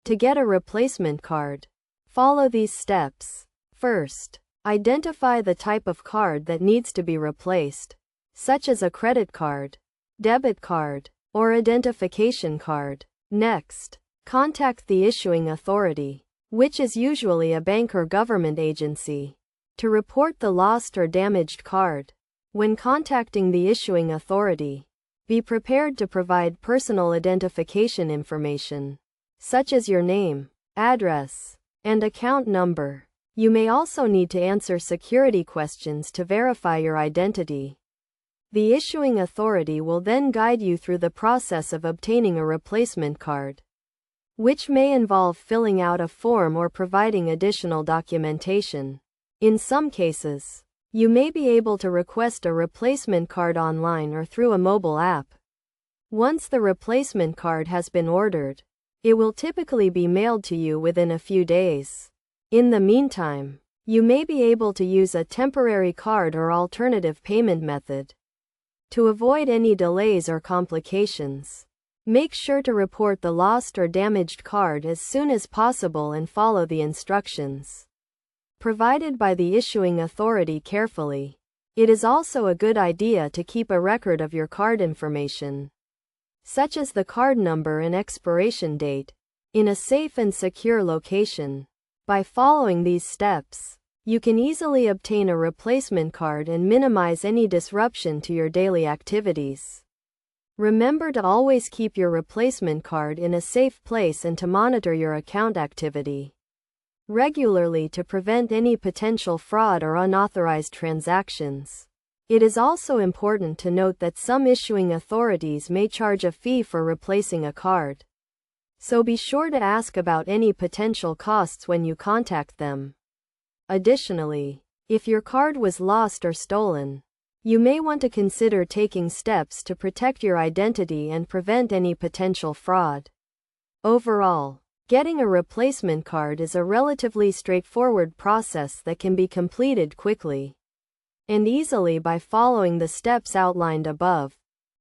To get a replacement card, follow these steps. First, identify the type of card that needs to be replaced, such as a credit card, debit card, or identification card. Next, contact the issuing authority, which is usually a bank or government agency, to report the lost or damaged card. When contacting the issuing authority, be prepared to provide personal identification information, such as your name, address, and account number. You may also need to answer security questions to verify your identity. The issuing authority will then guide you through the process of obtaining a replacement card, which may involve filling out a form or providing additional documentation. In some cases, you may be able to request a replacement card online or through a mobile app. Once the replacement card has been ordered, it will typically be mailed to you within a few days. In the meantime, you may be able to use a temporary card or alternative payment method. To avoid any delays or complications, make sure to report the lost or damaged card as soon as possible and follow the instructions provided by the issuing authority carefully. It is also a good idea to keep a record of your card information, such as the card number and expiration date, in a safe and secure location. By following these steps, you can easily obtain a replacement card and minimize any disruption to your daily activities. Remember to always keep your replacement card in a safe place and to monitor your account activity regularly to prevent any potential fraud or unauthorized transactions. It is also important to note that some issuing authorities may charge a fee for replacing a card, so be sure to ask about any potential costs when you contact them. Additionally, if your card was lost or stolen, you may want to consider taking steps to protect your identity and prevent any potential fraud. Overall, getting a replacement card is a relatively straightforward process that can be completed quickly and easily by following the steps outlined above.